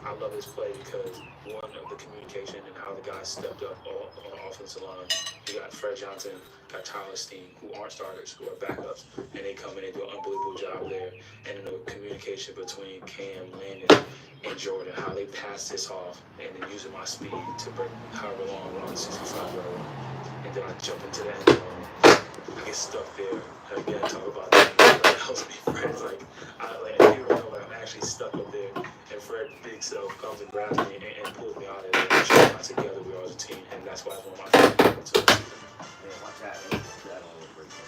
I love this play because one of the communication and how the guys stepped up on the offensive line. You got Fred Johnson, got Tyler Steen, who aren't starters, who are backups, and they come in and do an unbelievable job there. And then the communication between Cam, Landon, and Jordan, how they pass this off, and then using my speed to break however long around the 65-yard line. And then I jump into the end zone. I get stuck there. And again, talk about that. That helps me, Fred. It's like, you don't know, I'm actually stuck up there. And Fred, big self, comes and grabs me and pulls me out of there. And shows how together we are as a team. And that's why it's one of my favorites. Yeah, watch that. That always breaks it.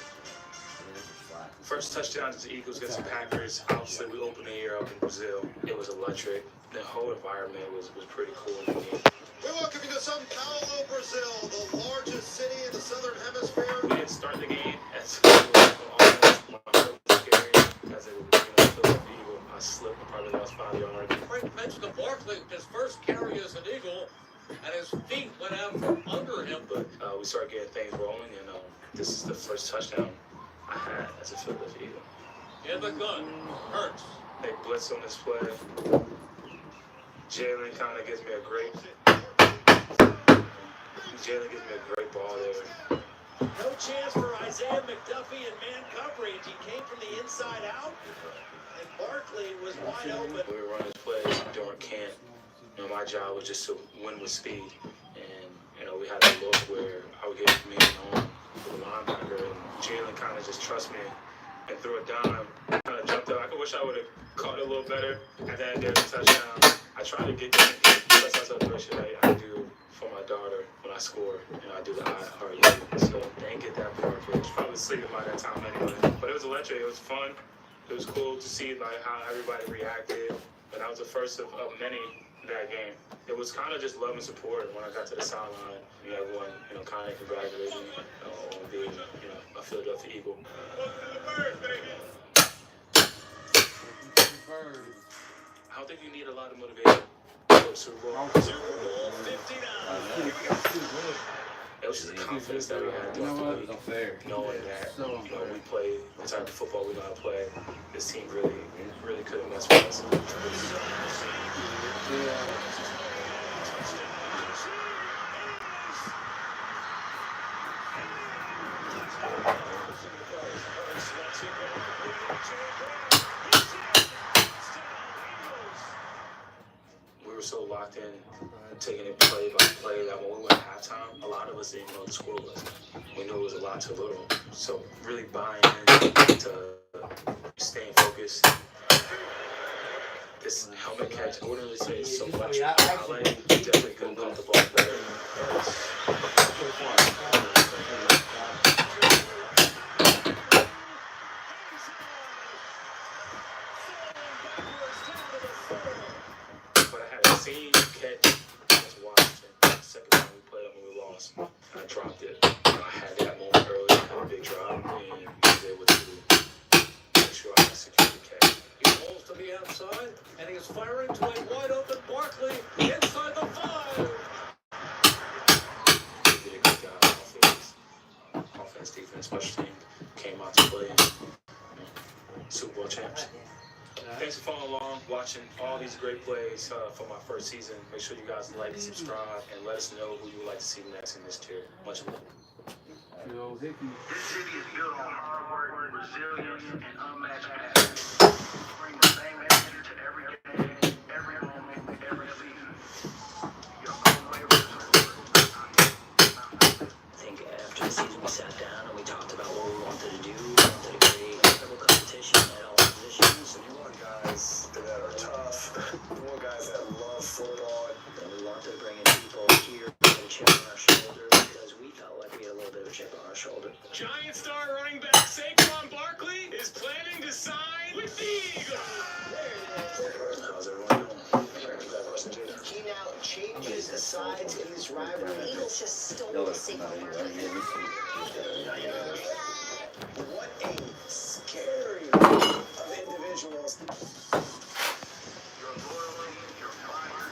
First touchdown to the Eagles against the Packers. Obviously, we opened the year up in Brazil. It was electric. The whole environment was pretty cool for me. We welcome you to São Paulo, Brazil, the largest city in the Southern Hemisphere. We didn't start the game as almost my foot was scary as it was Philadelphia Eagle. I slipped and probably lost 5 yards. Frank mentioned to Barkley, his first carry as an Eagle, and his feet went out from under him. But we started getting things rolling, and this is the first touchdown I had as a Philadelphia Eagle. In the gun, Hurts. They blitz on this play. Jalen kind of gives me a great ball there. No chance for Isaiah McDuffie in man coverage. He came from the inside out, and Barkley was wide open. We were running plays during camp. My job was just to win with speed. And, we had a look where I would get me on with the linebacker, and Jalen kind of just trust me and threw a dime. Kind of jumped up. I wish I would have caught it a little better. And then there's a touchdown. I try to get that celebration I do for my daughter when I score, and I do the I heart you. So they didn't get that part, but it's probably sleeping by that time anyway. But it was electric. It was fun. It was cool to see how everybody reacted. But that was the first of many that game. It was kind of just love and support. When I got to the sideline, everyone, kind of congratulated me on being, a Philadelphia Eagle. I don't think you need a lot of motivation for Super Bowl. Super Bowl 59. It was just the confidence that we had throughout the week, knowing that we play the type of football we know how to play. This team really couldn't mess with us. We were so locked in, taking it play by play, that when we went to halftime, a lot of us didn't know what the score was. We knew it was a lot too little. So really buying in to staying focused. This helmet catch, I wouldn't really say it's so much highlight. Definitely couldn't pump the ball better. But I had a scene catch. I was watching the second time we played when we lost. I dropped it. I had that moment early, had a big drop, and was able to make sure I executed the catch. He rolls to the outside, and he is firing to a wide open Barkley inside the 5. They did a good job. Offense, defense, special team came out to play. Super Bowl champs. Thanks for following along, watching all these great plays for my first season. Make sure you guys like, subscribe, and let us know who you would like to see next in this tier. Much love. This city is built on hard work, resilience, and unmatched passion. Bring the same energy to every game, every moment, every season. Your unwavering support. I think after the season we sat down and we talked about what we wanted to do. We wanted to create incredible competition at all positions. We want guys that are tough. We want guys that love football. And we wanted to bring in people here with a chip on our shoulder because we felt like we had a little bit of a chip on our shoulder. Giant star running back Saquon Barkley is planning to sign with the Eagles. How's everyone doing? He now changes the sides in this rivalry. The Eagles just stole the Saquon Barkley. What a scary group of individuals. Your loyalty, your fire,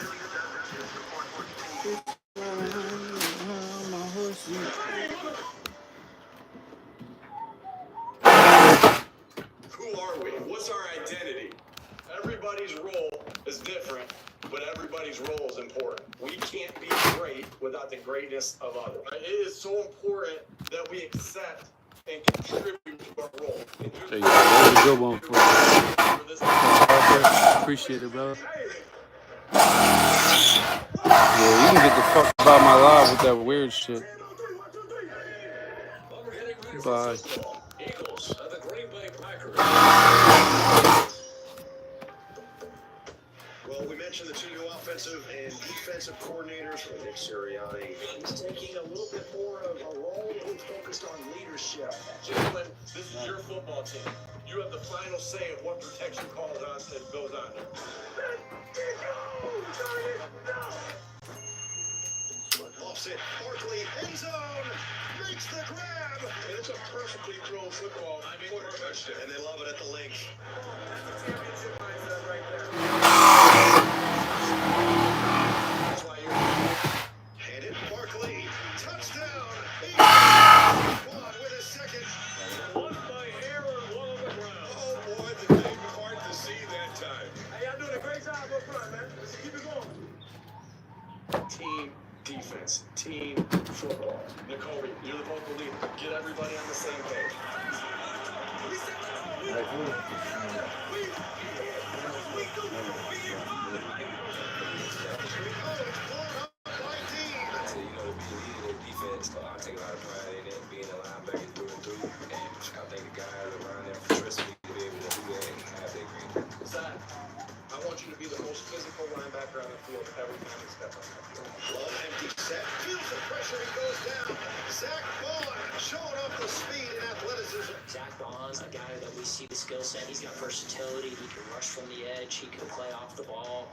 millions of others support your team. Who are we? What's our identity? Everybody's role is different, but everybody's role is important. We can't be great without the greatness of others. It is so important that we accept and contribute to our role. There you go. That was a good one for this Harper. Appreciate it, brother. Yeah, you can get the fuck about my live with that weird shit. Bye. Eagles of the Green Bay Packers. Well, we mentioned the two new offensive and defensive coordinators. Nick Sirianni. He's taking a little bit more of a role. He's focused on leadership. Gentlemen, this is your football team. You have the final say of what protection calls on and goes on. Offset, Barkley, end zone, makes the grab. And it's a perfectly thrown football. I mean, what a touchdown. And they love it at the length. Championship mindset right there. That's why you're And it, Barkley, touchdown. One with his second. One by air and one on the ground. Oh boy, the thing hard to see that time. Hey, y'all doing a great job up front, man. Let's keep it going. team defense, team football. Nicole, you're the vocal leader. Get everybody on the same page. Defense, so I take a lot of pride in it, being a linebacker through and through. And I think the guys around there trust me to be able to do that and have that green. Zach, I want you to be the most physical linebacker on the field every time you step on that field. One empty set, feels the pressure, he goes down. Zach Bond showing off the speed and athleticism. Zach Bond's a guy that we see the skill set. He's got versatility. He can rush from the edge. He can play off the ball.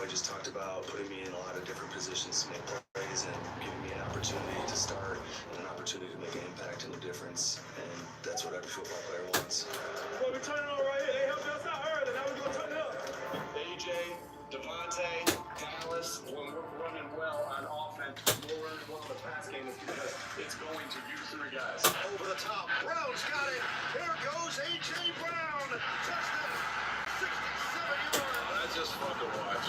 We just talked about putting me in a lot of different positions to make plays and giving me an opportunity to start and an opportunity to make an impact and a difference. And that's what every football player wants. Well, we're turning on right here. They helped us out early. Now we're going to turn it up. AJ, Devontae, Dallas, when we're running well on offense, we're running well in the pass game, it's because it's going to you three guys. Over the top, Brown's got it. There goes A.J. Brown. Touchdown, 67 yards. That's just fun to watch.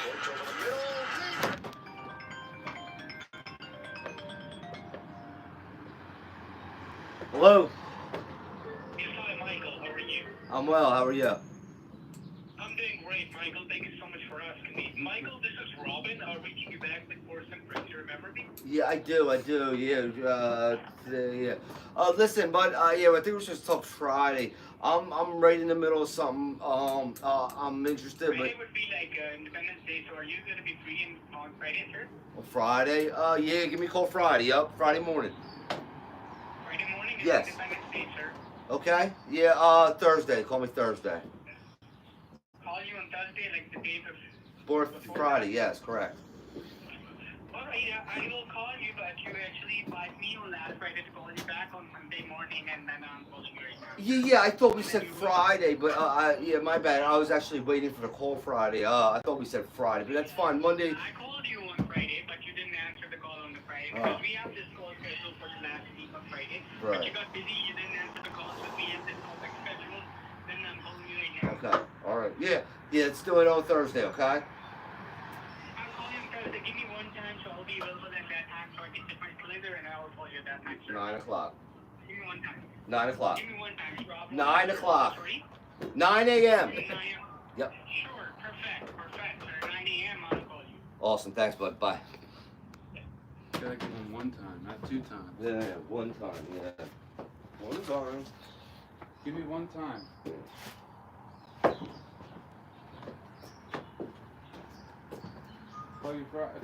Worked over the middle, deep. Hello, Yes, hi, Michael. How are you? I'm well. How are you? I'm doing great, Michael. Thank you so much for asking me. Michael, this is Robin. Reaching you back with some friends. You remember me? Yeah, I do. Yeah, today, yeah. Listen, but yeah, I think we should talk Friday. I'm right in the middle of something. I'm interested, but Friday would be like Independence Day. So are you going to be free on Friday, sir? Friday. Yeah, give me a call Friday. Yep, Friday morning. Friday morning is Yes. Independence Day, sir. Okay. Yeah. Thursday. Call me Thursday. Call you on Thursday, like the day Or Friday. Yes, correct. All right, I will call you, but you actually advised me on last Friday to call you back on Monday morning, and then I'm calling you right now. Yeah. I thought we said Friday, but yeah, my bad. I was actually waiting for the call Friday. I thought we said Friday, but that's fine. Monday. I called you on Friday, but you didn't answer the call on the Friday because we have this call scheduled for the last week of Friday. Right. But you got busy, you didn't answer the calls with me and this call back scheduled. Then I'm calling you right now. Okay. All right. Yeah. Let's do it on Thursday. Okay. I'll call you on Thursday. Give me one time, so I'll be available at that time, so I can check my calendar, and I will call you at that time, sir. 9 o'clock. Give me one time. 9 o'clock. Give me one time, Rob. 9 o'clock. Sorry? 9 a.m. 9 a.m. Yep. Sure. Perfect, sir. 9 a.m. I'll call you. Awesome. Thanks, bud. Bye. Gotta give him one time, not two times. Yeah, one time. Yeah. One time. Give me one time.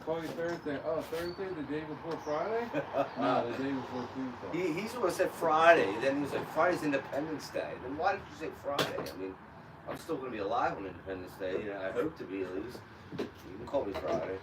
Call you Thursday. Oh, Thursday, the day before Friday? No, the day before Tuesday. He's the one that said Friday. Then he was like, Friday's Independence Day. Then why did you say Friday? I mean, I'm still going to be alive on Independence Day. You know, I hope to be at least. You can call me Friday.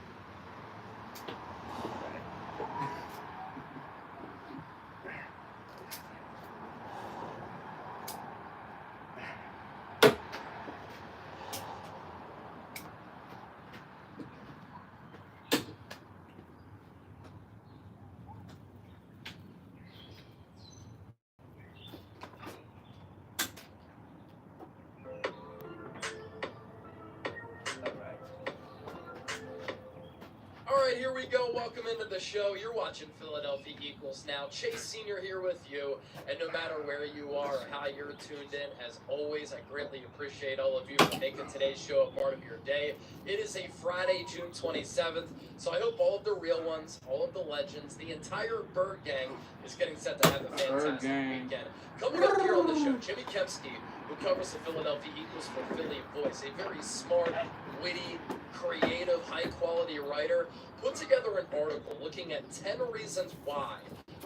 right, here we go. Welcome into the show. You're watching Philadelphia Eagles now. Chase Sr. here with you. And no matter where you are or how you're tuned in, as always, I greatly appreciate all of you for making today's show a part of your day. It is a Friday, June 27th. So I hope all of the real ones, all of the legends, the entire Bird Gang is getting set to have a fantastic weekend. Coming up here on the show, Jimmy Kempski, who covers the Philadelphia Eagles for Philly Voice, a very smart, witty, creative, high-quality writer, put together an article looking at 10 reasons why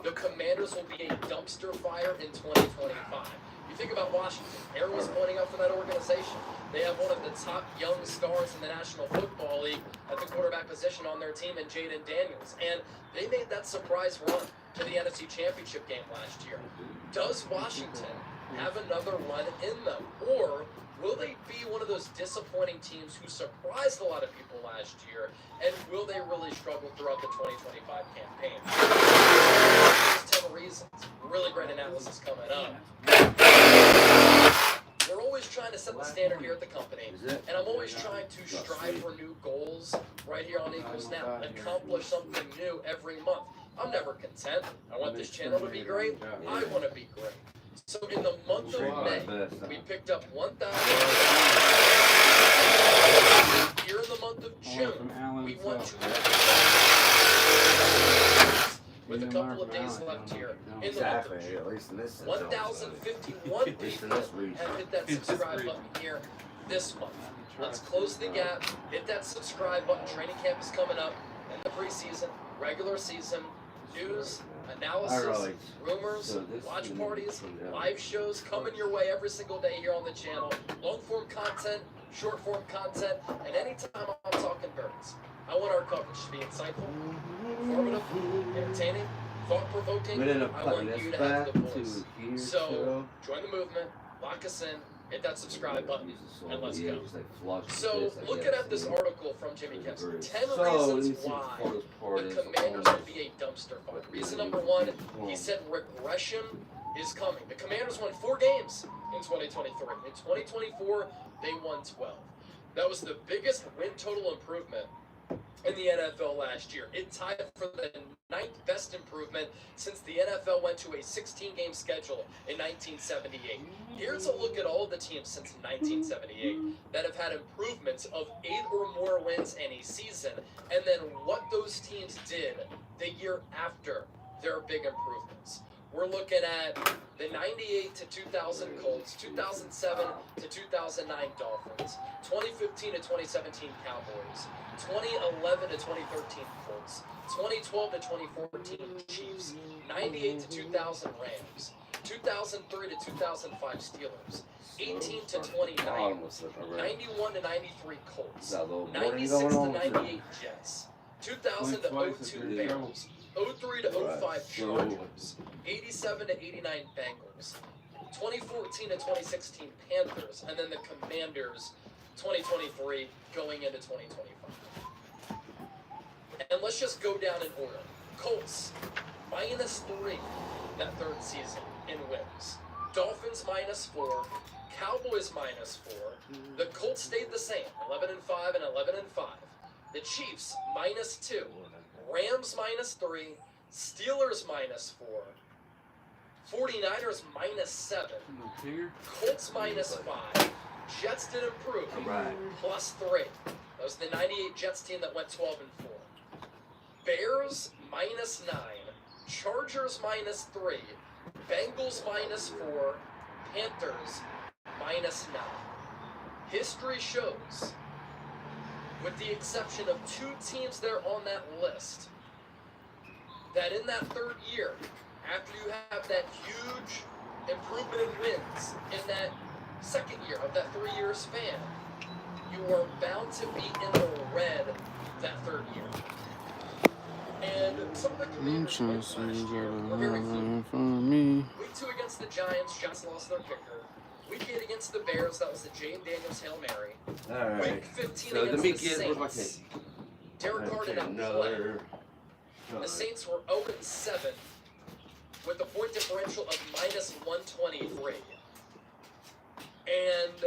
the Commanders will be a dumpster fire in 2025. You think about Washington, arrows pointing up for that organization. They have one of the top young stars in the National Football League at the quarterback position on their team in Jaden Daniels, and they made that surprise run to the NFC Championship game last year. Does Washington have another run in them, or will they be one of those disappointing teams who surprised a lot of people last year, and will they really struggle throughout the 2025 campaign? There's 10 reasons. Really great analysis coming up. We're always trying to set the standard here at the company, and I'm always trying to strive for new goals right here on Eagles Now, accomplish something new every month. I'm never content. I want this channel to be great. I want to be great. So in the month of May, we picked up 1,000. Here in the month of June, we won 200. With a couple of days left here in the month of June. 1,051 people have hit that subscribe button here this month. Let's close the gap. Hit that subscribe button. Training camp is coming up, and the preseason, regular season, news, analysis, rumors, watch parties, live shows coming your way every single day here on the channel. Long form content, short form content, and anytime I'm talking birds. I want our coverage to be insightful, informative, entertaining, thought-provoking. I want you to have the voice. So join the movement, lock us in, hit that subscribe button, and let's go. So looking at this article from Jimmy Kempski, 10 reasons why the Commanders will be a dumpster fire. Reason number 1, he said regression is coming. The Commanders won 4 games in 2023. In 2024, they won 12. That was the biggest win total improvement in the NFL last year. It tied for the 9th best improvement since the NFL went to a 16-game schedule in 1978. Here's a look at all the teams since 1978 that have had improvements of 8 or more wins in a season, and then what those teams did the year after their big improvements. We're looking at the 98 to 2000 Colts, 2007 to 2009 Dolphins, 2015 to 2017 Cowboys, 2011 to 2013 Colts, 2012 to 2014 Chiefs, 98 to 2000 Rams, 2003 to 2005 Steelers, 18 to 29, 91 to 93 Colts, 96 to 98 Jets, 2000 to 02 Bears, 03 to 05 Chargers, 87 to 89 Bengals, 2014 to 2016 Panthers, and then the Commanders 2023 going into 2025. And let's just go down in order. Colts, -3 that third season in wins. Dolphins -4, Cowboys -4. The Colts stayed the same, 11-5 and 11-5. The Chiefs -2. Rams -3, Steelers -4, 49ers -7, Colts -5, Jets did improve, +3. That was the 98 Jets team that went 12-4. Bears -9, Chargers -3, Bengals -4, Panthers -9. History shows, with the exception of 2 teams there on that list, that in that third year, after you have that huge improvement in wins in that second year of that 3-year span, you are bound to be in the red that third year. And some of the Commanders were very fluid. Week 2 against the Giants, Giants lost their kicker. Week 8 against the Bears, that was the Jaden Daniels Hail Mary. Week 15 against the Saints, Derek Carr did not play. The Saints were 0-7 with a point differential of -123. And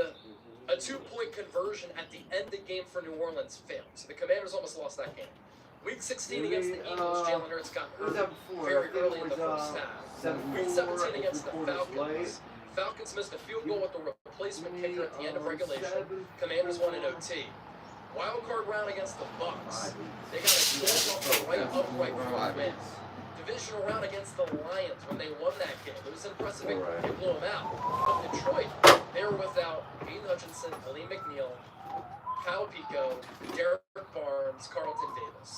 a 2-point conversion at the end of the game for New Orleans failed. So the Commanders almost lost that game. Week 16 against the Eagles, Jalen Hurts got What was hurt that before? very I think early it in the was, first half. 7-4, Week 17 against the 3 quarters Falcons. Falcons missed a field goal with the replacement kicker at the end of regulation. Commanders won in OT. Wild card round against the Bucks. They got a 12 off the right upright for a win. Divisional round against the Lions when they won that game. It was impressive. They blew them out. But Detroit, they were without Aiden Hutchinson, Aleem McNeil, Kyle Pico, Derek Barnes, Carlton Davis.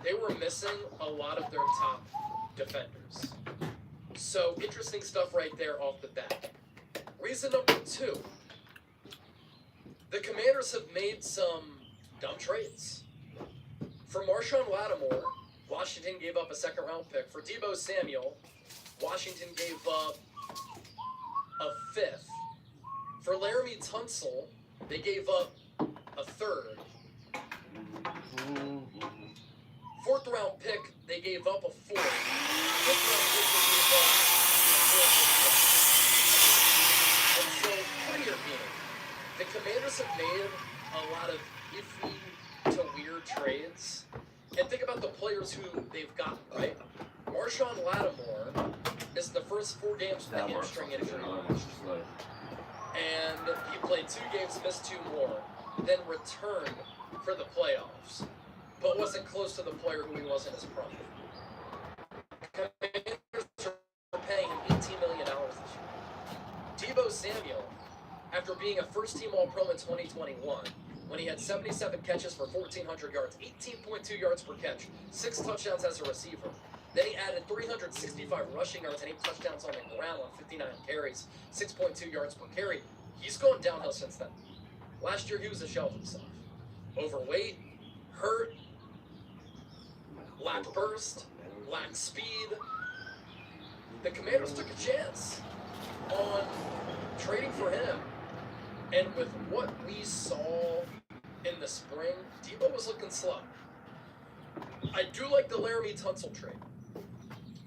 They were missing a lot of their top defenders. So interesting stuff right there off the bat. Reason number 2. The Commanders have made some dumb trades. For Marshawn Lattimore, Washington gave up a second-round pick. For Deebo Samuel, Washington gave up a 5th. For Laramie Tunsil, they gave up a 3rd. 4th-round pick, they gave up a 4th. 5th-round pick, they gave up a 4th. And so, prettier meaning. The Commanders have made a lot of iffy to weird trades. And think about the players who they've gotten, right? Marshawn Lattimore is the first 4 games with a hamstring injury. And he played 2 games, missed 2 more, then returned for the playoffs, but wasn't close to the player who he was in his prime. Commanders are paying him $18 million this year. Deebo Samuel, after being a first-team All-Pro in 2021, when he had 77 catches for 1,400 yards, 18.2 yards per catch, 6 touchdowns as a receiver. Then he added 365 rushing yards and 8 touchdowns on the ground on 59 carries, 6.2 yards per carry. He's gone downhill since then. Last year, he was a shell of himself. Overweight, hurt, lacked burst, lacked speed. The Commanders took a chance on trading for him. And with what we saw in the spring, Deebo was looking slow. I do like the Laramie Tunsil trade.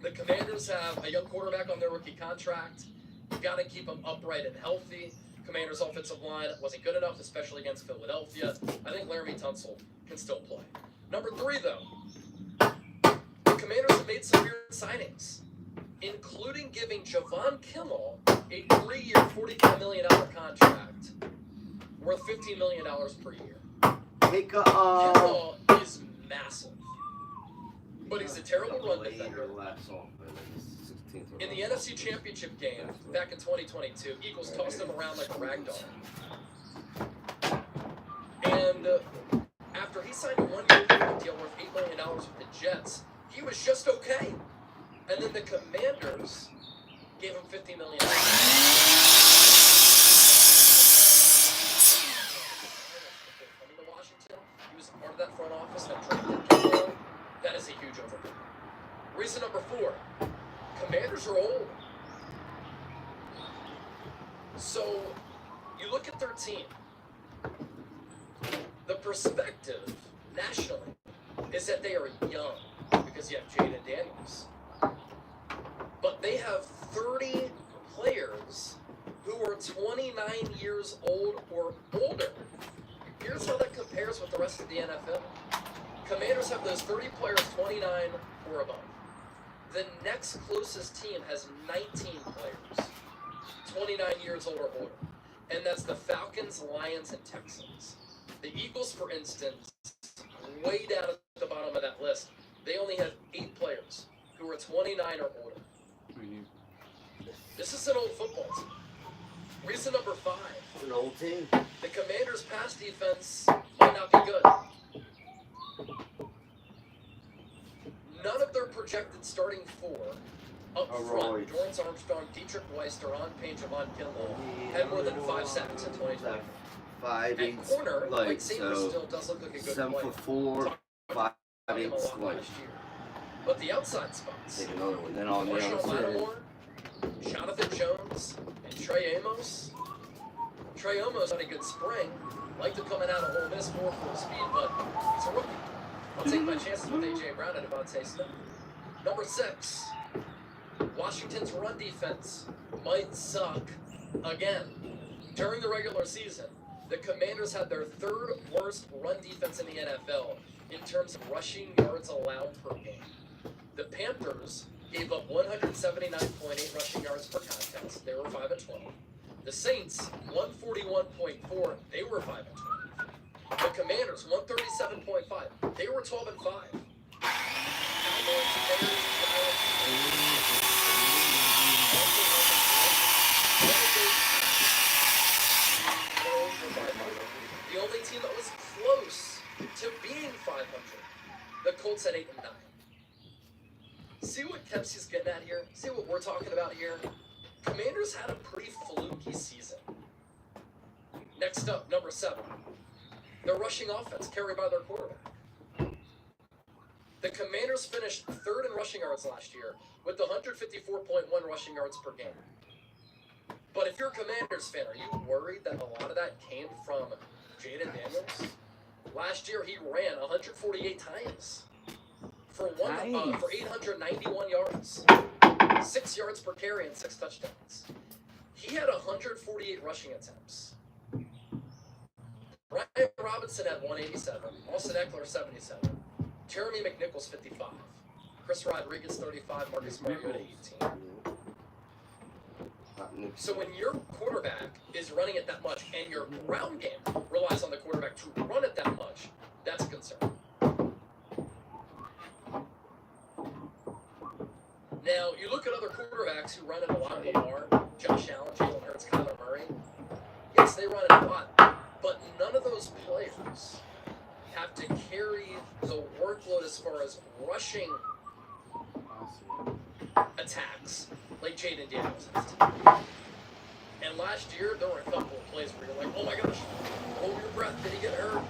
The Commanders have a young quarterback on their rookie contract. You've got to keep him upright and healthy. Commanders' offensive line wasn't good enough, especially against Philadelphia. I think Laramie Tunsil can still play. Number 3, though, the Commanders have made some weird signings, including giving Javon Kimmel a 3-year, $45 million contract worth $15 million per year. Kimmel is massive, but he's a terrible run defender. In the NFC Championship game back in 2022, Eagles tossed him around like a rag doll. And after he signed a 1-year deal worth $8 million with the Jets, he was just okay. And then the Commanders gave him $50 million. Coming to Washington, he was part of that front office that drafted Kimmel. That is a huge overpay. Reason number 4. Commanders are old. So, you look at their team. The perspective, nationally, is that they are young, because you have Jaden Daniels. But they have 30 players who are 29 years old or older. Here's how that compares with the rest of the NFL. Commanders have those 30 players 29 or above. The next closest team has 19 players, 29 years old or older. And that's the Falcons, Lions, and Texans. The Eagles, for instance, way down at the bottom of that list, they only have 8 players who are 29 or older. This is an old football team. Reason number 5. It's an old team. The Commanders' pass defense might not be good. None of their projected starting 4 up front, Dorrance Armstrong, Dietrich Weiss, Deron Payne, Javon Kimmel, had more than 5 sacks in 2020. 5, 8, At corner, like, Mike Sanders so still does look like a good 7 player. foot 4, 5, 8, like. Last year. But the outside spots, Take another one. Then on the Marshawn other side. Lattimore, Jonathan Jones, and Trey Amos. Trey Amos had a good spring. Liked him coming out of Ole Miss more full speed, but he's a rookie. I'll take my chances with A.J. Brown and Devontae Smith. Number 6, Washington's run defense might suck again. During the regular season, the Commanders had their 3rd worst run defense in the NFL, in terms of rushing yards allowed per game. The Panthers gave up 179.8 rushing yards per contest. They were 5-12. The Saints, 141.4. They were 5-12. The Commanders, 137.5. They were 12-5. Cowboys, Bears, the only team that was close to being 500. The Colts at 8-9. See what Kempsey's getting at here? See what we're talking about here? Commanders had a pretty fluky season. Next up, number 7. Their rushing offense carried by their quarterback. The Commanders finished 3rd in rushing yards last year with 154.1 rushing yards per game. But if you're a Commanders fan, are you worried that a lot of that came from Jaden Daniels? Last year he ran 148 times for 891 yards, 6 yards per carry and 6 touchdowns. He had 148 rushing attempts. Ryan Robinson had 187, Austin Eckler 77, Jeremy McNichols 55, Chris Rodriguez 35, Marcus Mariota 18. So when your quarterback is running it that much and your ground game relies on the quarterback to run it that much, that's a concern. Now, you look at other quarterbacks who run it a lot, Lamar, Josh Allen, Jalen Hurts, Kyler Murray. Yes, they run it a lot, but none of those players have to carry the workload as far as rushing attacks like Jaden Daniels has to. And last year, there were a couple of plays where you're like, oh my gosh, hold your breath, did he get hurt?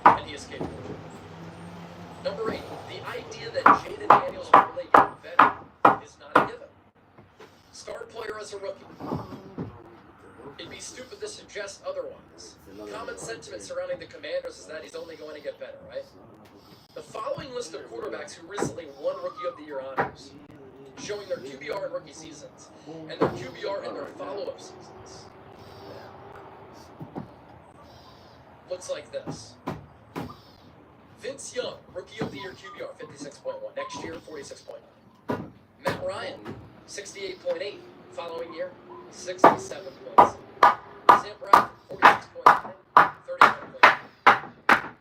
And he escaped. Number 8, the idea that Jaden Daniels will really get better is not a given. Star player as a rookie. It'd be stupid to suggest otherwise. Common sentiment surrounding the Commanders is that he's only going to get better, right? The following list of quarterbacks who recently won Rookie of the Year honors, showing their QBR in rookie seasons and their QBR in their follow-up seasons, looks like this. Vince Young, Rookie of the Year QBR, 56.1. Next year, 46.9. Matt Ryan, 68.8. Following year, 67.6. Sam Bradford, 46.9. 31.8.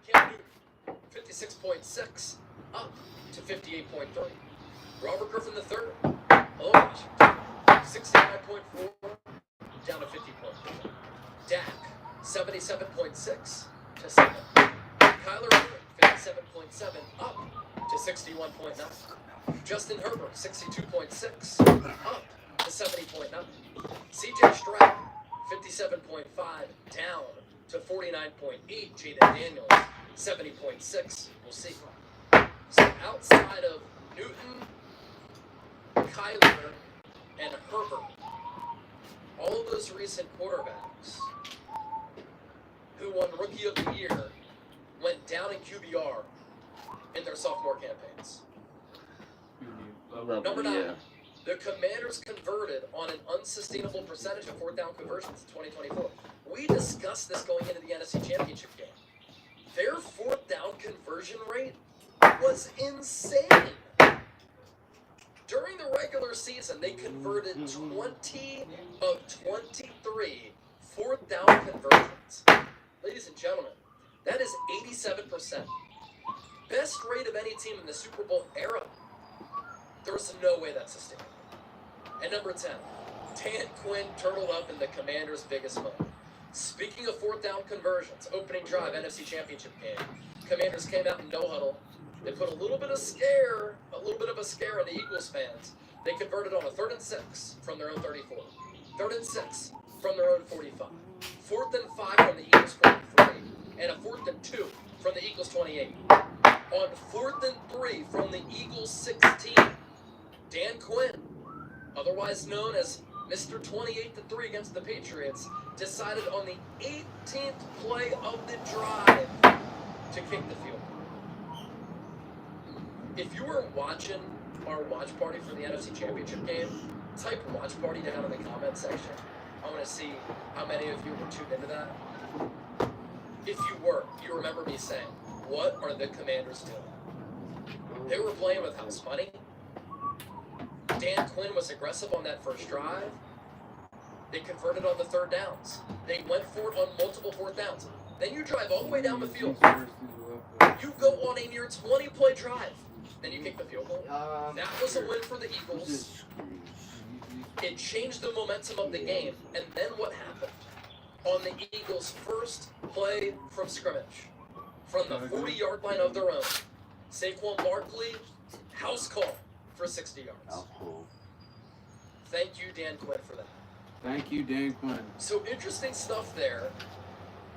Cam Newton, 56.6. Up to 58.3. Robert Griffin III, oh gosh, 69.4. Down to 50.4. Dak, 77.6 to 7. Kyler Murray, 57.7, up to 61.9. Justin Herbert, 62.6, up to 70.9. CJ Stroud, 57.5, down to 49.8. Jaden Daniels, 70.6. We'll see. So outside of Newton, Kyler, and Herbert, all of those recent quarterbacks who won Rookie of the Year went down in QBR in their sophomore campaigns. Number 9, the Commanders converted on an unsustainable percentage of 4th down conversions in 2024. We discussed this going into the NFC Championship game. Their 4th down conversion rate was insane. During the regular season, they converted 20 of 23 4th down conversions. Ladies and gentlemen, that is 87%. Best rate of any team in the Super Bowl era. There's no way that's sustainable. And number 10, Dan Quinn turtled up in the Commanders' biggest moment. Speaking of 4th down conversions, opening drive, NFC Championship game, Commanders came out in no huddle. They put a little bit of a scare in the Eagles fans. They converted on a 3rd and 6 from their own 34. 3rd and 6 from their own 45. 4th and 5 from the Eagles 43. And a 4th and 2 from the Eagles 28. On 4th and 3 from the Eagles 16, Dan Quinn, otherwise known as Mr. 28-3 against the Patriots, decided on the 18th play of the drive to kick the field goal. If you were watching our watch party for the NFC Championship game, type watch party down in the comment section. I want to see how many of you were tuned into that. If you were, you remember me saying, what are the Commanders doing? They were playing with house money. Dan Quinn was aggressive on that first drive. They converted on the third downs. They went for it on multiple fourth downs. Then you drive all the way down the field. You go on a near 20-play drive. Then you kick the field goal. That was a win for the Eagles. It changed the momentum of the game. And then what happened? On the Eagles' first play from scrimmage, from the 40-yard line of their own, Saquon Barkley, house call for 60 yards. Thank you, Dan Quinn, for that. Thank you, Dan Quinn. So interesting stuff there.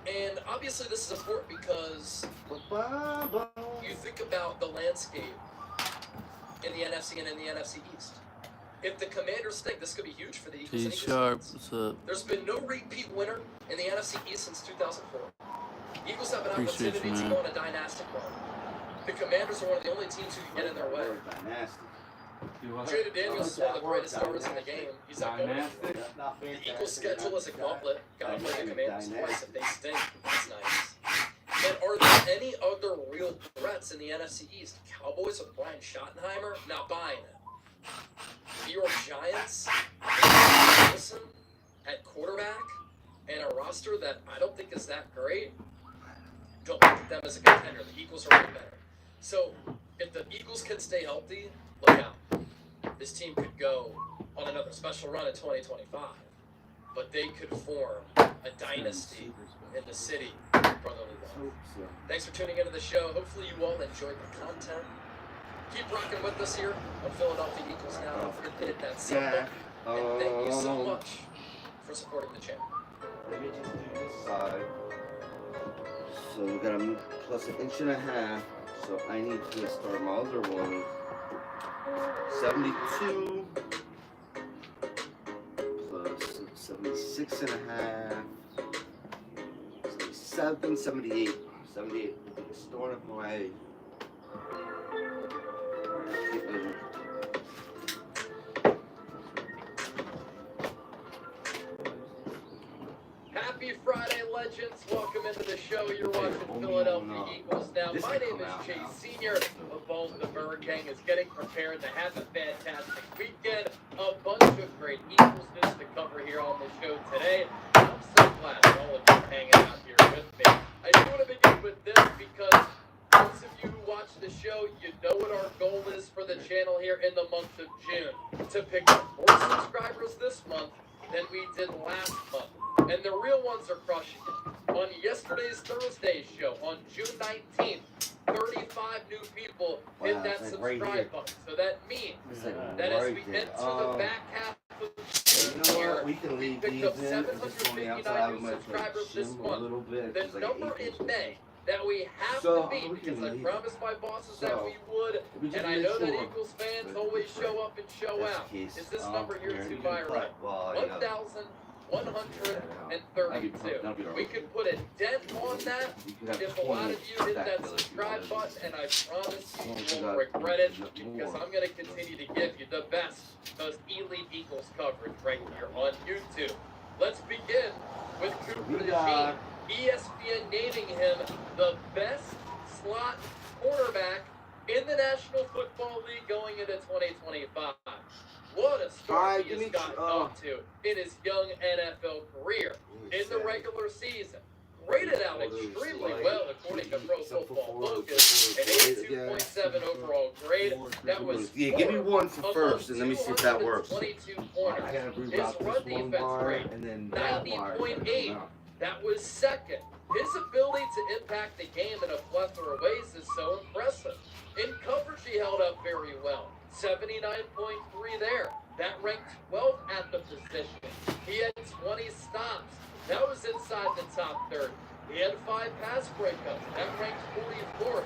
And obviously this is important because you think about the landscape in the NFC and in the NFC East. If the Commanders think this could be huge for the Eagles, and Eagles, there's been no repeat winner in the NFC East since 2004. Eagles have an opportunity to go on a dynastic run. The Commanders are one of the only teams who can get in their way. Jaden Daniels is one of the greatest stars in the game. He's not going anywhere. The Eagles' schedule is a gauntlet. Gotta play the Commanders twice. If they stink, that's nice. And are there any other real threats in the NFC East? Cowboys with Brian Schottenheimer? Not buying it. New York Giants, Wilson at quarterback, and a roster that I don't think is that great. Don't look at them as a contender. The Eagles are way better. So if the Eagles can stay healthy, look out. This team could go on another special run in 2025, but they could form a dynasty in the city of brotherly love. Thanks for tuning into the show. Hopefully you all enjoyed the content. Keep rocking with us here on Philadelphia Eagles Now. Don't forget to hit that sub button. And thank you so much for supporting the channel. So we got a plus an inch and a half. So I need to start my other one. 72 plus 76 and a half. 77, 78. 78 will be the start of my. Happy Friday, legends. Welcome into the show. You're watching Philadelphia Eagles Now. My name is Chase Sr. of Bones the Bird Gang is getting prepared to have a fantastic weekend. A bunch of great Eagles news to cover here on the show today. I'm so glad all of you are hanging out here with me. I do want to begin with this because those of you who watch the show, you know what our goal is for the channel here in the month of June. To pick up more subscribers this month than we did last month. And the real ones are crushing it. On yesterday's Thursday show, on June 19th, 35 new people hit that subscribe button. So that means that as we enter the back half of the year, we picked up 759 new subscribers this month. The number in May that we have to beat, because I promised my bosses that we would, and I know that Eagles fans always show up and show out, is this number here to my right. 1,132. We could put a dent on that if a lot of you hit that subscribe button, and I promise you won't regret it, because I'm going to continue to give you the best, most elite Eagles coverage right here on YouTube. Let's begin with Cooper DeJean. ESPN naming him the best slot cornerback in the National Football League going into 2025. What a start he has gotten off to in his young NFL career. In the regular season, graded out extremely well according to Pro Football Focus, an 82.7 overall grade. That was give me one for first, and let me see if that works. 22 corners. His run defense grade, 90.8. That was second. His ability to impact the game in a plethora of ways is so impressive. In coverage, he held up very well. 79.3 there. That ranked 12th at the position. He had 20 stops. That was inside the top third. He had 5 pass breakups. That ranked 44th.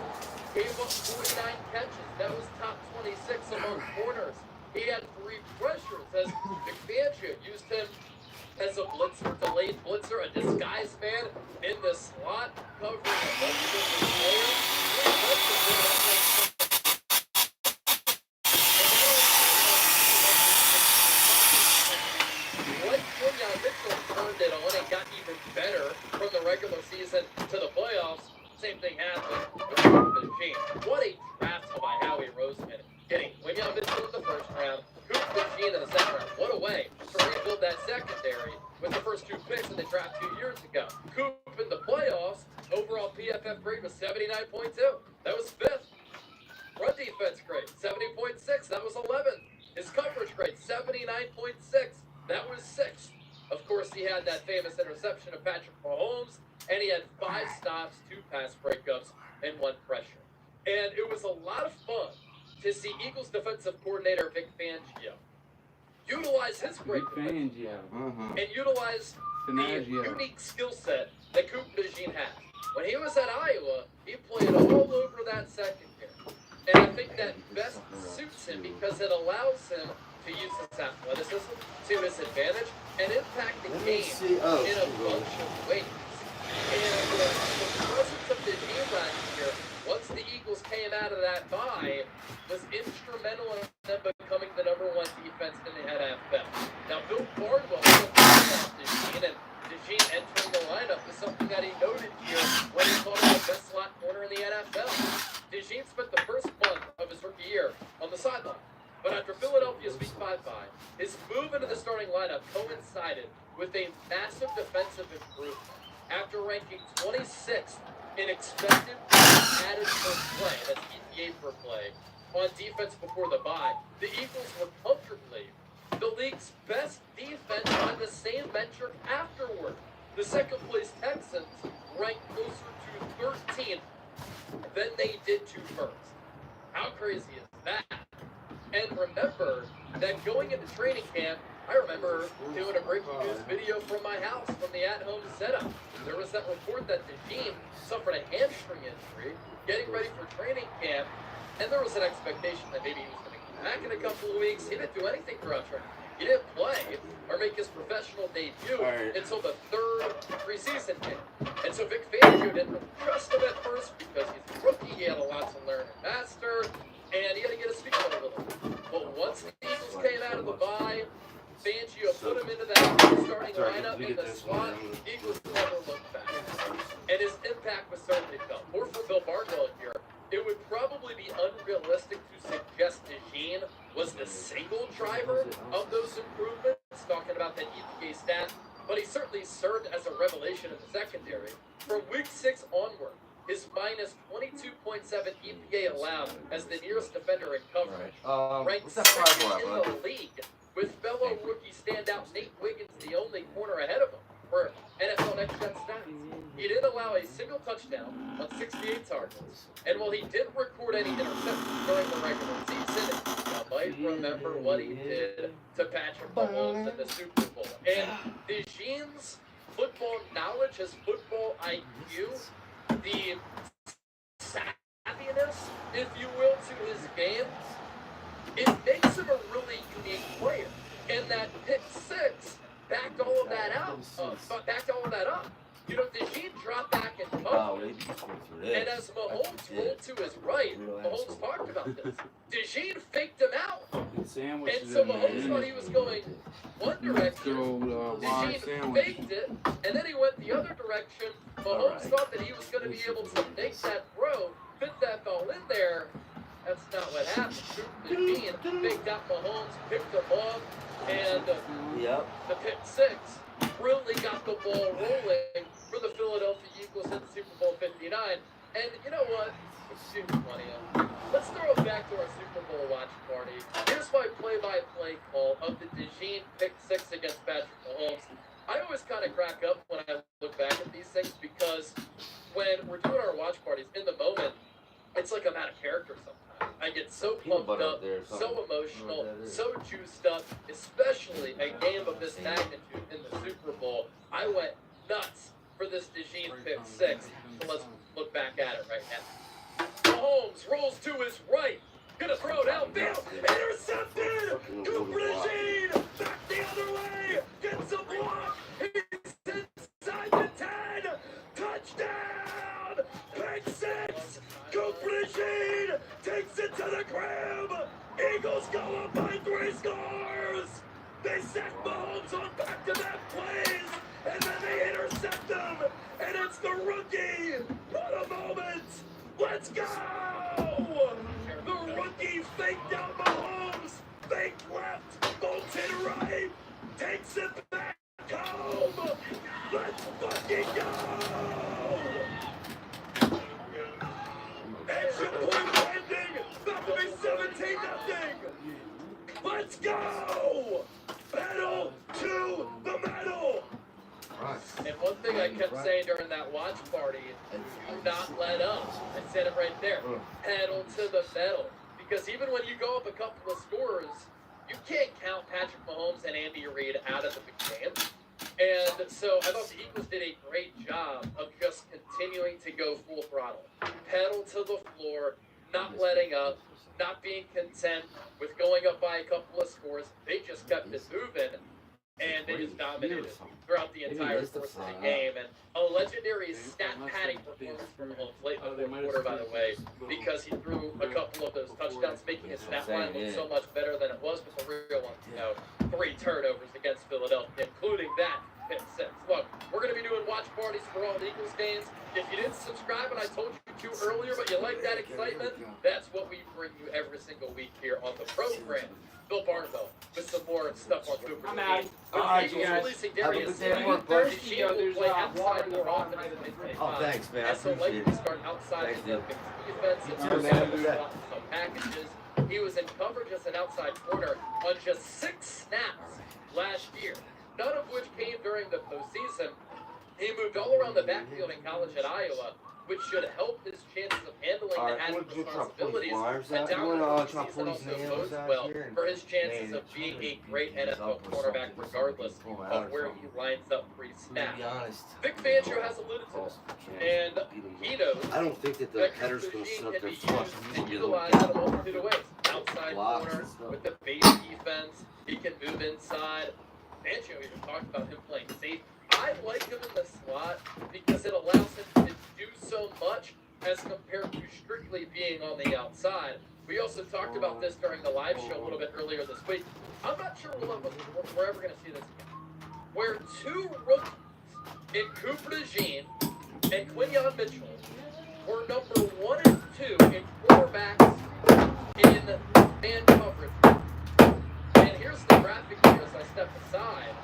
Gave up 49 catches. That was top 26 among corners. He had 3 pressures as McFangio used him as a blitzer, delayed blitzer, a disguised man in the slot, covering a bunch of different players. Once Quinyon Mitchell turned it on and got even better from the regular season to the playoffs, Same thing happened with Cooper DeJean. What a draft by Howie Roseman. Getting Wimby Mitchell in the first round, Cooper DeJean in the second round. What a way to rebuild that secondary with the first 2 picks in the draft 2 years ago. Coop in the playoffs, overall PFF grade was 79.2. That was 5th. Run defense grade, 70.6. That was 11th. His coverage grade, 79.6. That was 6th. Of course, he had that famous interception of Patrick Mahomes, and he had 5 stops, 2 pass breakups, and 1 pressure. And it was a lot of fun to see Eagles defensive coordinator Vic Fangio utilize his great defense and utilize the unique skill set that Cooper DeJean has. When he was at Iowa, he played all over that secondary. And I think that best suits him because it allows him to use his athleticism to his advantage and impact the game in a bunch of ways. And the presence of DeJean last year, once the Eagles came out of that bye, was instrumental in them becoming the #1 defense in the NFL. Now, Bill Barnwell took DeJean, and DeJean entering the lineup is something that he noted here when he called him the best slot corner in the NFL. DeJean spent the first month of his rookie year on the sideline. But after Philadelphia's Week 5 bye, his move into the starting lineup coincided with a massive defensive improvement. After ranking 26th in expected added per play, that's EPA per play, on defense before the bye, the Eagles were comfortably the league's best defense by the same metric afterward. The second place Texans ranked closer to 13th than they did to first. How crazy is that? And remember that going into training camp, I remember doing a breaking news video from my house from the at-home setup. There was that report that DeJean suffered a hamstring injury getting ready for training camp, and there was an expectation that maybe he was going to come back in a couple of weeks. He didn't do anything throughout training. He didn't play or make his professional debut until the 3rd preseason game. And so Vic Fangio didn't really trust him at first because he's a rookie. He had a lot to learn and master, and he had to get his feet under the line. But once the Eagles came out of the bye, Fangio put him into that starting lineup in the slot. Eagles never looked back. And his impact was certainly felt. More for Bill Barnwell here. It would probably be unrealistic to suggest DeJean was the single driver of those improvements, talking about that EPA stat, but he certainly served as a revelation in the secondary. From week 6 onward, his minus 22.7 EPA allowed as the nearest defender in coverage, ranked 2nd in the league, with fellow rookie standout Nate Wiggins the only corner ahead of him for NFL Next Gen stats. He didn't allow a single touchdown on 68 targets, and while he didn't record any interceptions during the regular season, you might remember what he did to Patrick Mahomes in the Super Bowl. And DeJean's football knowledge, his football IQ, the savviness, if you will, to his game, it makes him a really unique player. And that pick 6 backed all of that out. Backed all of that up. You know, DeJean dropped back and covered. And as Mahomes rolled to his right, Mahomes talked about this. DeJean faked him out. And so Mahomes thought he was going one direction. DeJean faked it, and then he went the other direction. Mahomes thought that he was going to be able to make that throw, fit that ball in there. That's not what happened. DeJean faked out Mahomes, picked him off, and the pick 6 really got the ball rolling for the Philadelphia Eagles in Super Bowl 59. And you know what? It's Super 20. Let's throw it back to our Super Bowl watch party. Here's my play-by-play call of the DeJean pick 6 against Patrick Mahomes. I always kind of crack up when I look back at these things because when we're doing our watch parties, in the moment, it's like I'm out of character sometimes. I get so pumped up, so emotional, so juiced up, especially a game of this magnitude in the Super Bowl. I went nuts for this DeJean pick 6. So let's look back at it right now. Mahomes rolls to his right. Gonna throw downfield. Intercepted! Cooper DeJean! Back the other way! Gets a block! He's inside the 10! Touchdown! Pick 6! Cooper DeJean takes it to the crib! Eagles go up by 3 scores! They sack Mahomes on back-to-back plays! And then they intercept them! And it's the rookie! What a moment! moment. Let's go! The rookie faked out Mahomes. Fake left. Bolted right. Takes it back home. Let's fucking go! Extra point landing. About to be 17-0. Let's go! Pedal to the metal! And one thing I kept saying during that watch party, do not let up. I said it right there. Pedal to the metal. Because even when you go up a couple of scores, you can't count Patrick Mahomes and Andy Reid out of the big game. And so I thought the Eagles did a great job of just continuing to go full throttle. Pedal to the floor, not letting up, not being content with going up by a couple of scores. They just kept it moving, and they just dominated throughout the entire course of the game. And a legendary stat-padding performance from Mahomes late in the fourth quarter, by the way, because he threw a couple of those touchdowns, making his stat line look so much better than it was with the real one. 3 turnovers against Philadelphia, including that pick six. Look, we're going to be doing watch parties for all the Eagles games. If you didn't subscribe, and I told you to earlier, but you like that excitement, that's what we bring you every single week here on the program. Bill Barnwell with some more stuff on Cooper. I'm out. All right, you guys. Releasing Have a Darius good day at Slay. work, bud. She will play outside more often in the mid-25. Oh, thanks, man. I And so appreciate likely it. to start outside Thanks, the dude. defense. You and too, man. Do that. some packages. He was in coverage as an outside corner on just 6 snaps last year, none of which came during the postseason. He moved all around the backfield in college at Iowa, which should help his chances of handling the added responsibilities. And down the season also bodes well for his chances of being a great NFL quarterback regardless of where he lines up pre-snap. Vic Fangio has alluded to this, and he knows I don't think that the that header's Cooper going to Dean sit up can there be flush. used and utilized in a multitude of ways. Outside Blocks corner and stuff. with the base defense, he can move inside. Fangio even talked about him playing safe. I like him in the slot because it allows him to do so much as compared to strictly being on the outside. We also talked about this during the live show a little bit earlier this week. I'm not sure we're ever going to see this again. Where 2 rookies in Cooper DeJean and Quinyon Mitchell were number 1 and 2 in quarterbacks in man coverage. And here's the graphic here as I step aside.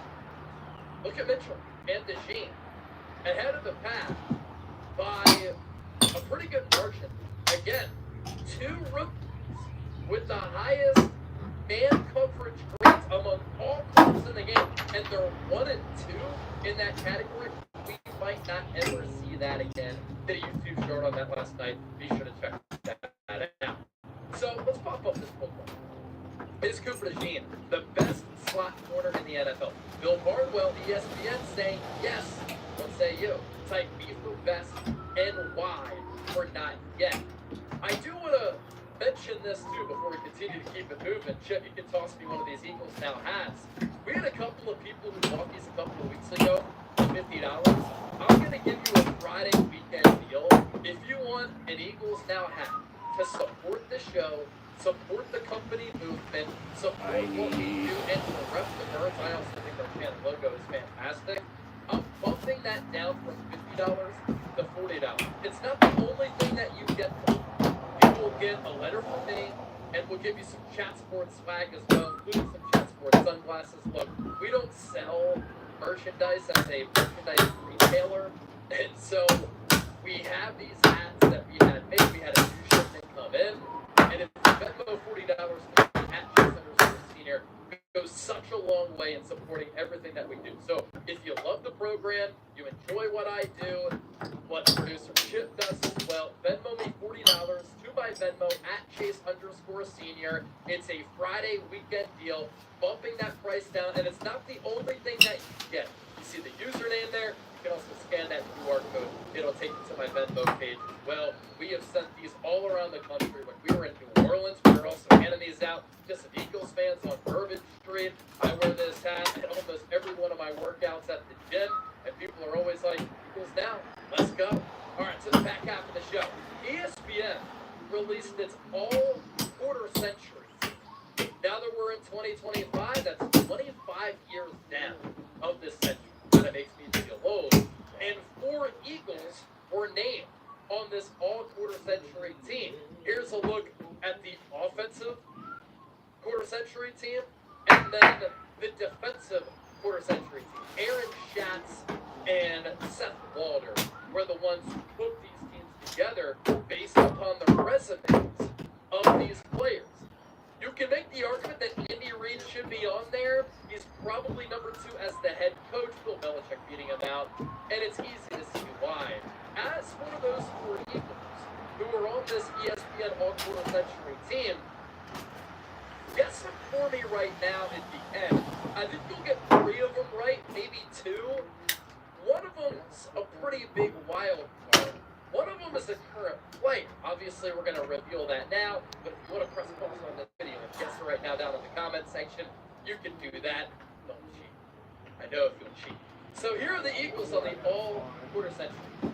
Look at Mitchell and DeJean ahead of the pack by a pretty good margin. Again, 2 rookies with the highest man coverage grades among all clubs in the game, and they're 1 and 2 in that category. We might not ever see that again. Did a YouTube short on that last night. Be sure to check that out. So let's pop up this book. Is Cooper DeJean the best slot corner in the NFL? Bill Barnwell, ESPN, saying yes. What say you? Type B for best and why for not yet. I do want to mention this too before we continue to keep it moving. Chip, you can toss me one of these Eagles Now hats. We had a couple of people who bought these a couple of weeks ago for $50. I'm going to give you a Friday weekend deal. If you want an Eagles Now hat to support the show, support the company movement, support what we do, and to rep the birds. I also think our channel logo is fantastic. I'm bumping that down from $50 to $40. It's not the only thing that you get from me. You will get a letter from me, and we'll give you some Chat Sports swag as well, including some Chat Sports sunglasses. Look, we don't sell merchandise as a merchandise retailer, and so we have these hats that we had made. We had a new shipment come in. And if you Venmo $40 at Jason Senior, it goes such a long way in supporting everything that we do. So if you love the program, you enjoy what I do, what producer Chip does as well, Venmo me $40 to my Venmo at Chase_Senior. It's a Friday weekend deal, bumping that price down, and it's not the only thing that you get. You see the username there. You can also scan that QR code. It'll take you to my Venmo page as well. We have sent these all around the country. When we were in New Orleans, we were also handing these out to some Eagles fans on Bourbon Street. I wear this hat at almost every one of my workouts at the gym, and people are always like, Eagles Now, let's go. All right, so the back half of the show. ESPN released its all-quarter centuries. Now that we're in 2025, that's 25 years down of this century. That makes me feel old. And 4 Eagles were named on this all-quarter century team. Here's a look at the offensive quarter century team, and then the defensive quarter century team. Aaron Schatz and Seth Walder were the ones who put these teams together based upon the resumes of these players. You can make the argument that Andy Reid should be on there. He's probably number 2 as the head coach. Bill Belichick beating him out, and it's easy to see why. As for those 4 Eagles who are on this ESPN all-quarter century team, guess them for me right now at the end. I think you'll get 3 of them right, maybe 2. One of them's a pretty big wild card. One of them is a current player. Obviously, we're going to reveal that now, but if you want to press pause on this video and guess it right now down in the comment section, you can do that. Don't cheat. I know if you'll cheat. So here are the Eagles on the all-quarter century.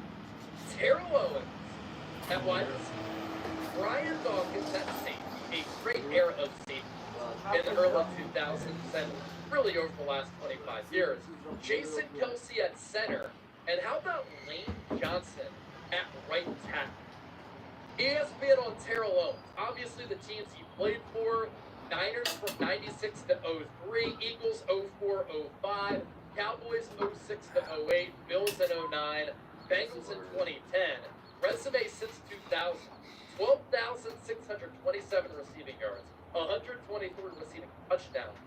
Terrell Owens at wide receiver. Brian Dawkins at safety. A great era of safety in the early 2000s and really over the last 25 years. Jason Kelsey at center. And how about Lane Johnson at right tackle? ESPN on Terrell Owens. Obviously the teams he played for. Niners from 96 to 03. Eagles 04, 05. Cowboys 06 to 08. Bills in 09. Bengals in 2010. Resume since 2000. 12,627 receiving yards. 123 receiving touchdowns.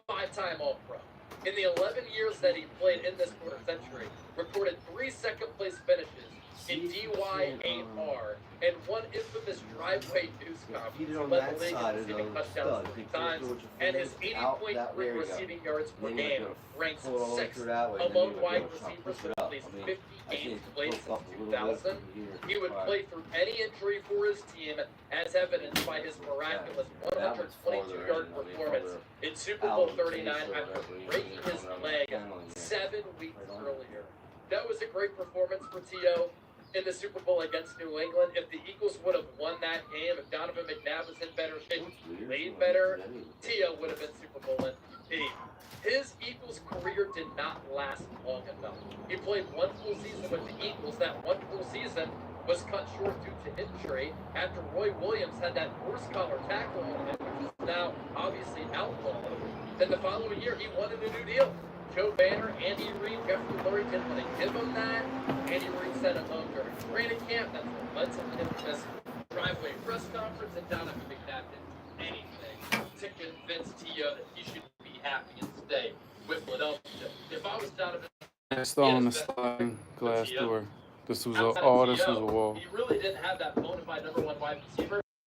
5-time All-Pro. In the 11 years that he played in this quarter century, recorded 3 second-place finishes in DYAR and 1 infamous driveway news conference. He led the league in receiving touchdowns 3 times, and his 80.3 receiving yards per game ranks 6th among wide receivers with at least 50 games played since 2000. He would play through any injury for his team, as evidenced by his miraculous 122-yard performance in Super Bowl 39 after breaking his leg 7 weeks earlier. That was a great performance for T.O. in the Super Bowl against New England. If the Eagles would have won that game, if Donovan McNabb was in better shape, played better, T.O. would have been Super Bowl MVP. His Eagles career did not last long enough. He played 1 full season with the Eagles. That 1 full season was cut short due to injury after Roy Williams had that horse collar tackle on him, which is now obviously outlawed. Then the following year, he wanted a new deal. Joe Banner, Andy Reid, Jeffrey Lurie didn't want to give him that. Andy Reid sent him home during training camp. That's what led to the infamous driveway press conference, and Donovan McNabb didn't do anything to convince T.O. that he should be happy and stay with Philadelphia. If I was Donovan, It's on the sliding glass door. This was a wall. He really didn't have that bona fide number 1 wide receiver.